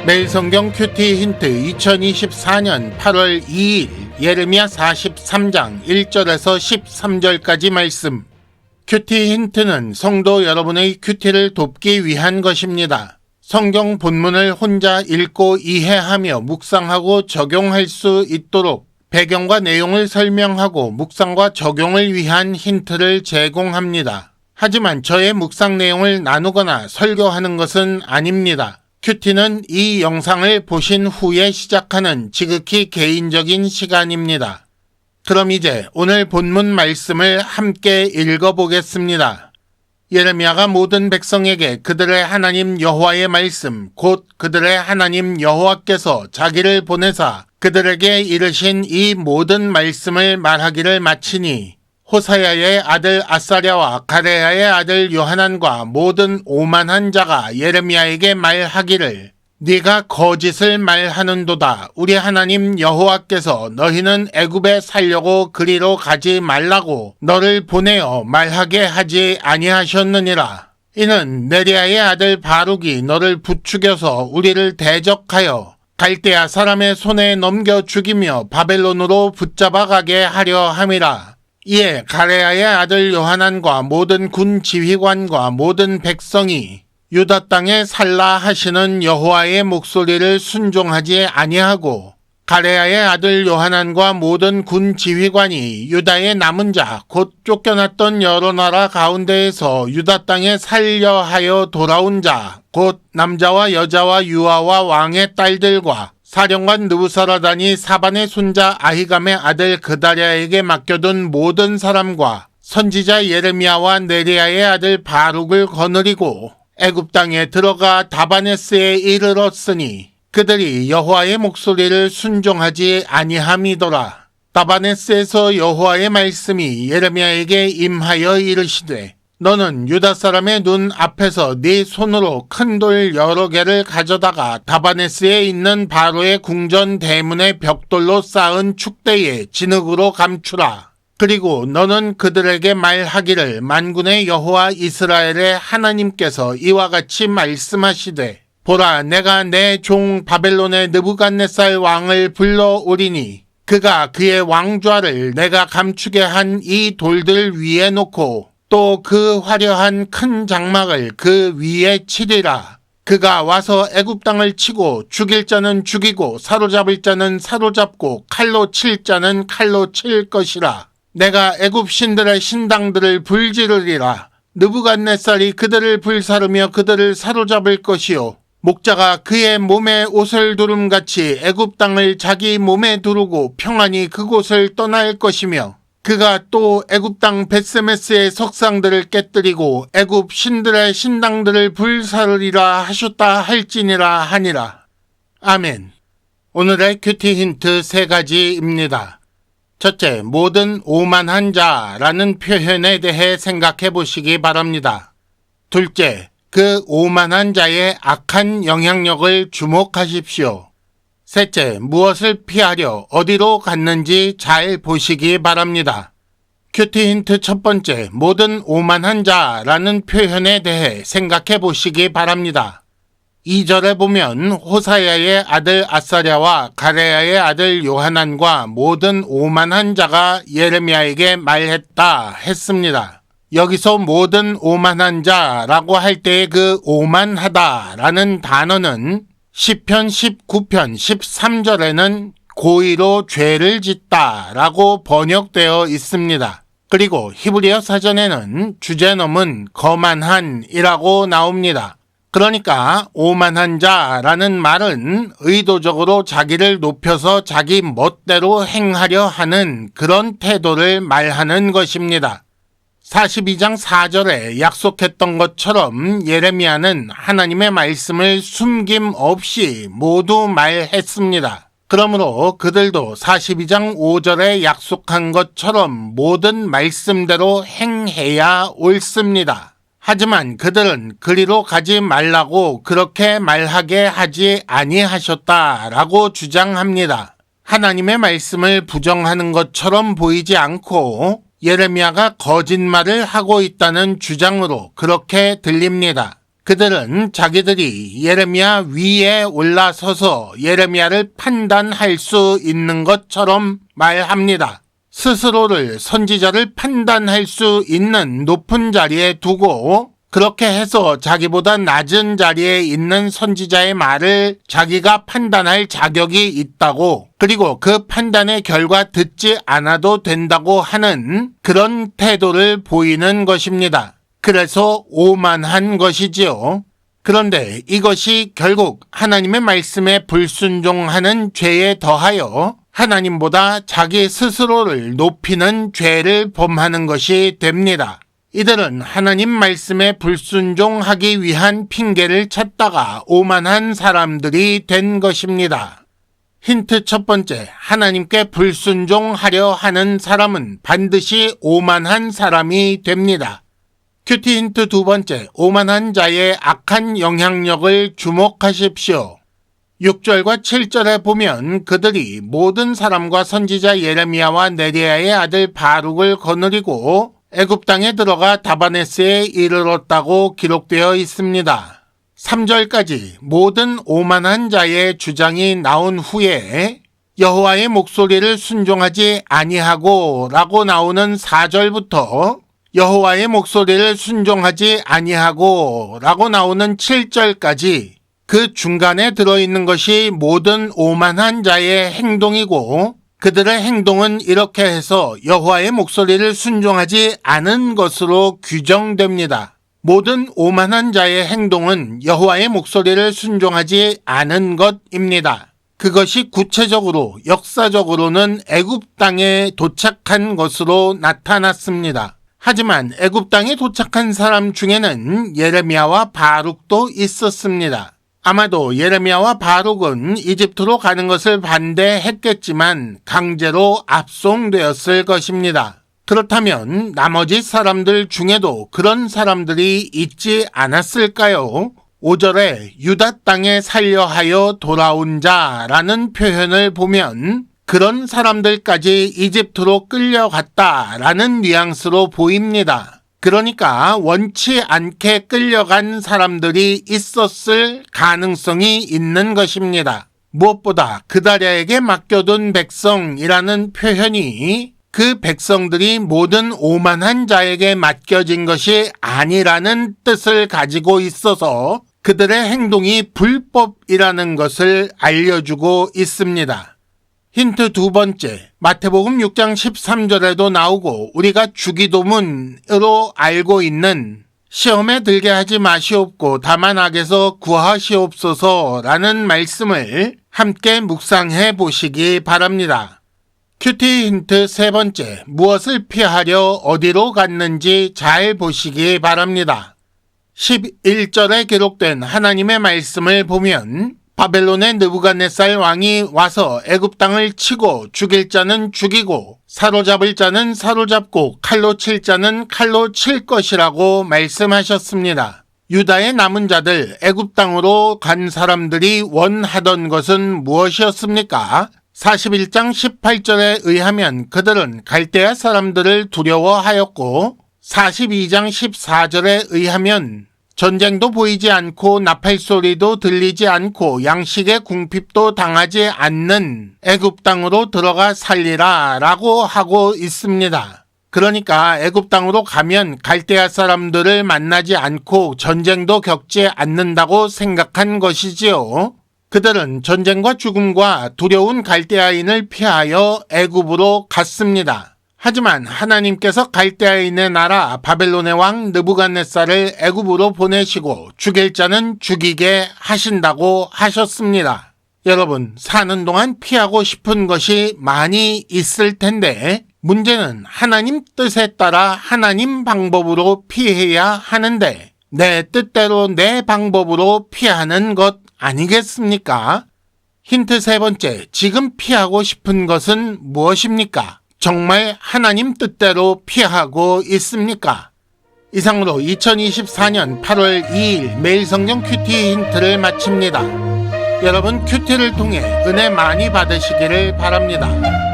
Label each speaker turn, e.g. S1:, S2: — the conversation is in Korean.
S1: 매일 성경 큐티 힌트 2024년 8월 2일 예레미야 43장 1절에서 13절까지 말씀. 큐티 힌트는 성도 여러분의 큐티를 돕기 위한 것입니다. 성경 본문을 혼자 읽고 이해하며 묵상하고 적용할 수 있도록 배경과 내용을 설명하고 묵상과 적용을 위한 힌트를 제공합니다. 하지만 저의 묵상 내용을 나누거나 설교하는 것은 아닙니다. 큐티는 이 영상을 보신 후에 시작하는 지극히 개인적인 시간입니다. 그럼 이제 오늘 본문 말씀을 함께 읽어보겠습니다. 예레미야가 모든 백성에게 그들의 하나님 여호와의 말씀, 곧 그들의 하나님 여호와께서 자기를 보내사 그들에게 이르신 이 모든 말씀을 말하기를 마치니 호사야의 아들 아사랴와 가레야의 아들 요하난과 모든 오만한 자가 예레미야에게 말하기를 네가 거짓을 말하는도다. 우리 하나님 여호와께서 너희는 애굽에 살려고 그리로 가지 말라고 너를 보내어 말하게 하지 아니하셨느니라. 이는 네리야의 아들 바룩이 너를 부추겨서 우리를 대적하여 갈대아 사람의 손에 넘겨 죽이며 바벨론으로 붙잡아 가게 하려 함이라. 이에 가레야의 아들 요하난과 모든 군 지휘관과 모든 백성이 유다 땅에 살라 하시는 여호와의 목소리를 순종하지 아니하고 가레야의 아들 요하난과 모든 군 지휘관이 유다의 남은 자 곧 쫓겨났던 여러 나라 가운데에서 유다 땅에 살려 하여 돌아온 자 곧 남자와 여자와 유아와 왕의 딸들과 사령관 느부사라단이 사반의 손자 아히감의 아들 그다랴에게 맡겨둔 모든 사람과 선지자 예레미야와 네리야의 아들 바룩을 거느리고 애굽 땅에 들어가 다바네스에 이르렀으니 그들이 여호와의 목소리를 순종하지 아니함이더라. 다바네스에서 여호와의 말씀이 예레미야에게 임하여 이르시되 너는 유다 사람의 눈 앞에서 네 손으로 큰 돌 여러 개를 가져다가 다바네스에 있는 바로의 궁전 대문의 벽돌로 쌓은 축대에 진흙으로 감추라. 그리고 너는 그들에게 말하기를 만군의 여호와 이스라엘의 하나님께서 이와 같이 말씀하시되 보라, 내가 내 종 바벨론의 느부갓네살 왕을 불러오리니 그가 그의 왕좌를 내가 감추게 한 이 돌들 위에 놓고 또 그 화려한 큰 장막을 그 위에 치리라. 그가 와서 애굽 땅을 치고 죽일 자는 죽이고 사로잡을 자는 사로잡고 칼로 칠 자는 칼로 칠 것이라. 내가 애굽 신들의 신당들을 불지르리라. 느부갓네살이 그들을 불사르며 그들을 사로잡을 것이요 목자가 그의 몸에 옷을 두름같이 애굽 땅을 자기 몸에 두르고 평안히 그곳을 떠날 것이며 그가 또 애굽 땅 벳세메스의 석상들을 깨뜨리고 애굽 신들의 신당들을 불사르리라 하셨다 할지니라 하니라. 아멘. 오늘의 큐티 힌트 3가지입니다. 첫째, 모든 오만한 자라는 표현에 대해 생각해 보시기 바랍니다. 둘째, 그 오만한 자의 악한 영향력을 주목하십시오. 셋째, 무엇을 피하려 어디로 갔는지 잘 보시기 바랍니다. 큐티 힌트 첫 번째, 모든 오만한 자라는 표현에 대해 생각해 보시기 바랍니다. 2절에 보면 호사야의 아들 아사랴와 가레야의 아들 요하난과 모든 오만한 자가 예레미야에게 말했다 했습니다. 여기서 모든 오만한 자라고 할 때의 그 오만하다라는 단어는 시편 19편 13절에는 고의로 죄를 짓다 라고 번역되어 있습니다. 그리고 히브리어 사전에는 주제넘은 거만한이라고 나옵니다. 그러니까 오만한 자라는 말은 의도적으로 자기를 높여서 자기 멋대로 행하려 하는 그런 태도를 말하는 것입니다. 42장 4절에 약속했던 것처럼 예레미야는 하나님의 말씀을 숨김없이 모두 말했습니다. 그러므로 그들도 42장 5절에 약속한 것처럼 모든 말씀대로 행해야 옳습니다. 하지만 그들은 그리로 가지 말라고 그렇게 말하게 하지 아니하셨다라고 주장합니다. 하나님의 말씀을 부정하는 것처럼 보이지 않고 예레미야가 거짓말을 하고 있다는 주장으로 그렇게 들립니다. 그들은 자기들이 예레미야 위에 올라서서 예레미야를 판단할 수 있는 것처럼 말합니다. 스스로를 선지자를 판단할 수 있는 높은 자리에 두고 그렇게 해서 자기보다 낮은 자리에 있는 선지자의 말을 자기가 판단할 자격이 있다고, 그리고 그 판단의 결과 듣지 않아도 된다고 하는 그런 태도를 보이는 것입니다. 그래서 오만한 것이지요. 그런데 이것이 결국 하나님의 말씀에 불순종하는 죄에 더하여 하나님보다 자기 스스로를 높이는 죄를 범하는 것이 됩니다. 이들은 하나님 말씀에 불순종하기 위한 핑계를 찾다가 오만한 사람들이 된 것입니다. 힌트 첫 번째, 하나님께 불순종하려 하는 사람은 반드시 오만한 사람이 됩니다. 큐티 힌트 두 번째, 오만한 자의 악한 영향력을 주목하십시오. 6절과 7절에 보면 그들이 모든 사람과 선지자 예레미야와 네리야의 아들 바룩을 거느리고 애굽 땅에 들어가 다바네스에 이르렀다고 기록되어 있습니다. 3절까지 모든 오만한 자의 주장이 나온 후에 여호와의 목소리를 순종하지 아니하고 라고 나오는 4절부터 여호와의 목소리를 순종하지 아니하고 라고 나오는 7절까지 그 중간에 들어있는 것이 모든 오만한 자의 행동이고, 그들의 행동은 이렇게 해서 여호와의 목소리를 순종하지 않은 것으로 규정됩니다. 모든 오만한 자의 행동은 여호와의 목소리를 순종하지 않은 것입니다. 그것이 구체적으로 역사적으로는 애굽 땅에 도착한 것으로 나타났습니다. 하지만 애굽 땅에 도착한 사람 중에는 예레미야와 바룩도 있었습니다. 아마도 예레미야와 바룩은 이집트로 가는 것을 반대했겠지만 강제로 압송되었을 것입니다. 그렇다면 나머지 사람들 중에도 그런 사람들이 있지 않았을까요? 5절에 유다 땅에 살려 하여 돌아온 자라는 표현을 보면 그런 사람들까지 이집트로 끌려갔다라는 뉘앙스로 보입니다. 그러니까 원치 않게 끌려간 사람들이 있었을 가능성이 있는 것입니다. 무엇보다 그다랴에게 맡겨둔 백성이라는 표현이 그 백성들이 모든 오만한 자에게 맡겨진 것이 아니라는 뜻을 가지고 있어서 그들의 행동이 불법이라는 것을 알려주고 있습니다. 힌트 두 번째, 마태복음 6장 13절에도 나오고 우리가 주기도문으로 알고 있는 시험에 들게 하지 마시옵고 다만 악에서 구하시옵소서라는 말씀을 함께 묵상해 보시기 바랍니다. 큐티 힌트 세 번째, 무엇을 피하려 어디로 갔는지 잘 보시기 바랍니다. 11절에 기록된 하나님의 말씀을 보면 바벨론의 느부갓네살 왕이 와서 애굽 땅을 치고 죽일 자는 죽이고 사로잡을 자는 사로잡고 칼로 칠 자는 칼로 칠 것이라고 말씀하셨습니다. 유다의 남은 자들 애굽 땅으로 간 사람들이 원하던 것은 무엇이었습니까? 41장 18절에 의하면 그들은 갈대아 사람들을 두려워하였고 42장 14절에 의하면 전쟁도 보이지 않고 나팔소리도 들리지 않고 양식의 궁핍도 당하지 않는 애굽 땅으로 들어가 살리라 라고 하고 있습니다. 그러니까 애굽 땅으로 가면 갈대아 사람들을 만나지 않고 전쟁도 겪지 않는다고 생각한 것이지요. 그들은 전쟁과 죽음과 두려운 갈대아인을 피하여 애굽으로 갔습니다. 하지만 하나님께서 갈대아인의 나라 바벨론의 왕 느부갓네살을 애굽으로 보내시고 죽일 자는 죽이게 하신다고 하셨습니다. 여러분, 사는 동안 피하고 싶은 것이 많이 있을 텐데 문제는 하나님 뜻에 따라 하나님 방법으로 피해야 하는데 내 뜻대로 내 방법으로 피하는 것 아니겠습니까? 힌트 세 번째, 지금 피하고 싶은 것은 무엇입니까? 정말 하나님 뜻대로 피하고 있습니까? 이상으로 2024년 8월 2일 매일 성경 큐티 힌트를 마칩니다. 여러분 큐티를 통해 은혜 많이 받으시기를 바랍니다.